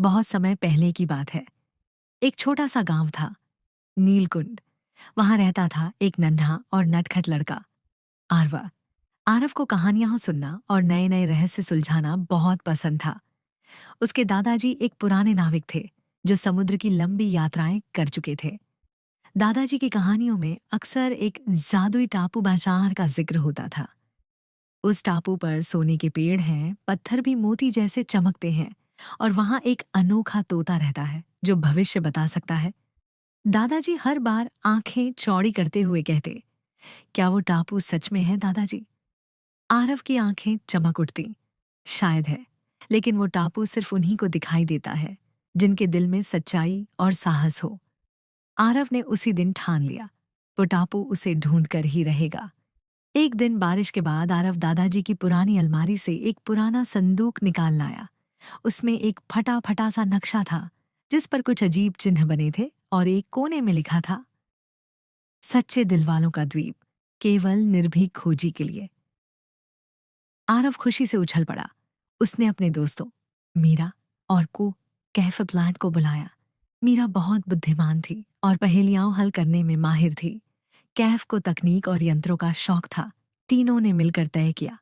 बहुत समय पहले की बात है। एक छोटा सा गांव था, नीलकुंड। वहां रहता था एक नन्हा और नटखट लड़का, आरव। आरव को कहानियां सुनना और नए नए रहस्य सुलझाना बहुत पसंद था। उसके दादाजी एक पुराने नाविक थे जो समुद्र की लंबी यात्राएं कर चुके थे। दादाजी की कहानियों में अक्सर एक जादुई टापू बाजार का जिक्र होता था। उस टापू पर सोने के पेड़ हैं, पत्थर भी मोती जैसे चमकते हैं, और वहां एक अनोखा तोता रहता है जो भविष्य बता सकता है। दादाजी हर बार आंखें चौड़ी करते हुए कहते, क्या वो टापू सच में है दादाजी? आरव की आंखें चमक उठती। शायद है, लेकिन वो टापू सिर्फ उन्हीं को दिखाई देता है जिनके दिल में सच्चाई और साहस हो। आरव ने उसी दिन ठान लिया, वो टापू उसे ढूंढ कर ही रहेगा। एक दिन बारिश के बाद आरव दादाजी की पुरानी अलमारी से एक पुराना संदूक निकाल लाया। उसमें एक फटा फटा सा नक्शा था जिस पर कुछ अजीब चिन्ह बने थे, और एक कोने में लिखा था, सच्चे दिल वालों का द्वीप, केवल निर्भीक खोजी के लिए। आरव खुशी से उछल पड़ा। उसने अपने दोस्तों मीरा और को कैफ प्लांट को बुलाया। मीरा बहुत बुद्धिमान थी और पहेलियां हल करने में माहिर थी। कैफ को तकनीक और यंत्रों का शौक था। तीनों ने मिलकर तय किया,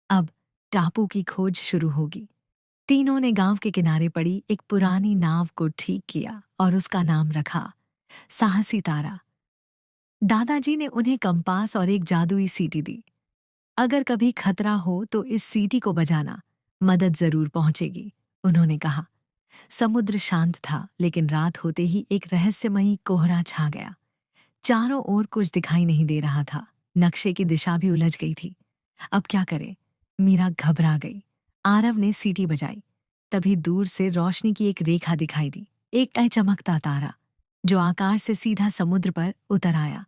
अब टापू की खोज शुरू होगी। तीनों ने गांव के किनारे पड़ी एक पुरानी नाव को ठीक किया और उसका नाम रखा साहसी तारा। दादाजी ने उन्हें कंपास और एक जादुई सीटी दी। अगर कभी खतरा हो तो इस सीटी को बजाना, मदद जरूर पहुंचेगी, उन्होंने कहा। समुद्र शांत था, लेकिन रात होते ही एक रहस्यमयी कोहरा छा गया। चारों ओर कुछ दिखाई नहीं दे रहा था। नक्शे की दिशा भी उलझ गई थी। अब क्या करे? मीरा घबरा गई। आरव ने सीटी बजाई। तभी दूर से रोशनी की एक रेखा दिखाई दी, एक चमकता तारा जो आकाश से सीधा समुद्र पर उतर आया।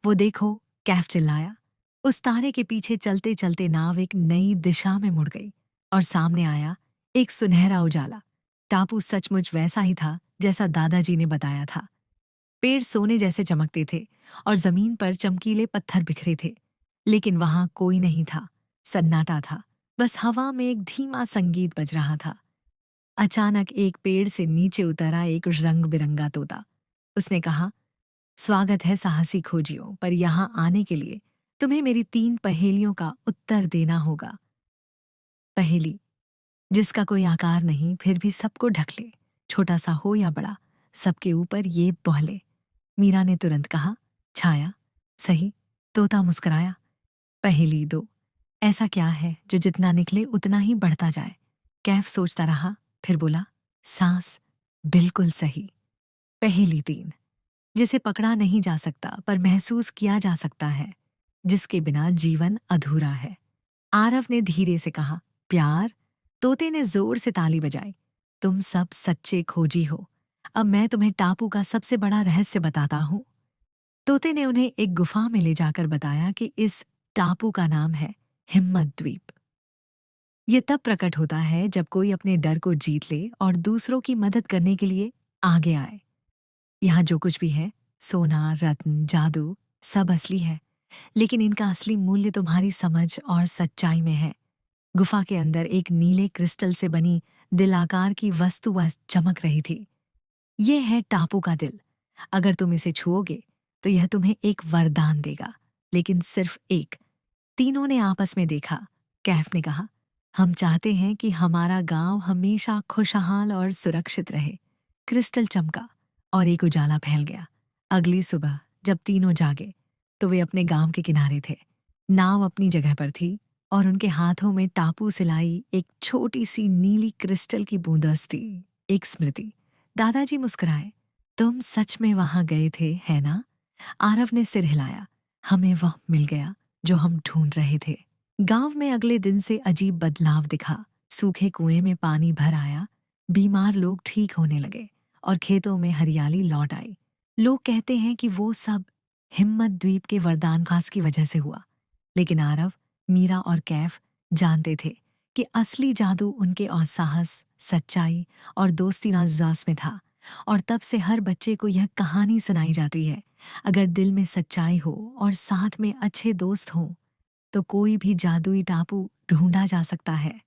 वो देखो, कैफ चिल्लाया। उस तारे के पीछे चलते चलते नाव एक नई दिशा में मुड़ गई और सामने आया एक सुनहरा उजाला। टापू सचमुच वैसा ही था जैसा दादाजी ने बताया था। पेड़ सोने जैसे चमकते थे और जमीन पर चमकीले पत्थर बिखरे थे, लेकिन वहां कोई नहीं था। सन्नाटा था, बस हवा में एक धीमा संगीत बज रहा था। अचानक एक पेड़ से नीचे उतरा एक रंग बिरंगा तोता। उसने कहा, स्वागत है साहसी खोजियों, पर यहाँ आने के लिए तुम्हें मेरी 3 पहेलियों का उत्तर देना होगा। पहेली, जिसका कोई आकार नहीं फिर भी सबको ढक ले, छोटा सा हो या बड़ा, सबके ऊपर ये बौहले। मीरा ने तुरंत कहा, छाया। सही, तोता मुस्कुराया। पहेली 2, ऐसा क्या है जो जितना निकले उतना ही बढ़ता जाए? कैफ सोचता रहा, फिर बोला, सांस। बिल्कुल सही। पहेली 3, जिसे पकड़ा नहीं जा सकता पर महसूस किया जा सकता है, जिसके बिना जीवन अधूरा है। आरव ने धीरे से कहा, प्यार। तोते ने जोर से ताली बजाई। तुम सब सच्चे खोजी हो। अब मैं तुम्हें टापू का सबसे बड़ा रहस्य बताता हूं। तोते ने उन्हें एक गुफा में ले जाकर बताया कि इस टापू का नाम है हिम्मत द्वीप। ये तब प्रकट होता है जब कोई अपने डर को जीत ले और दूसरों की मदद करने के लिए आगे आए। यहाँ जो कुछ भी है, सोना, रत्न, जादू, सब असली है, लेकिन इनका असली मूल्य तुम्हारी समझ और सच्चाई में है। गुफा के अंदर एक नीले क्रिस्टल से बनी दिल आकार की वस्तु बस चमक रही थी। ये है टापू का दिल। अगर तुम इसे छुओगे तो यह तुम्हें एक वरदान देगा, लेकिन सिर्फ एक। तीनों ने आपस में देखा। कैफ ने कहा, हम चाहते हैं कि हमारा गांव हमेशा खुशहाल और सुरक्षित रहे। क्रिस्टल चमका और एक उजाला फैल गया। अगली सुबह जब तीनों जागे तो वे अपने गांव के किनारे थे। नाव अपनी जगह पर थी और उनके हाथों में टापू से लाई एक छोटी सी नीली क्रिस्टल की बूंदस थी, एक स्मृति। दादाजी मुस्कुराए। तुम सच में वहां गए थे, है ना? आरव ने सिर हिलाया। हमें वह मिल गया जो हम ढूंढ रहे थे। गांव में अगले दिन से अजीब बदलाव दिखा। सूखे कुएं में पानी भर आया, बीमार लोग ठीक होने लगे और खेतों में हरियाली लौट आई। लोग कहते हैं कि वो सब हिम्मत द्वीप के वरदान खास की वजह से हुआ, लेकिन आरव, मीरा और कैफ जानते थे कि असली जादू उनके और साहस, सच्चाई और दोस्ती नाज़ास में था। और तब से हर बच्चे को यह कहानी सुनाई जाती है, अगर दिल में सच्चाई हो और साथ में अच्छे दोस्त हों तो कोई भी जादुई टापू ढूंढा जा सकता है।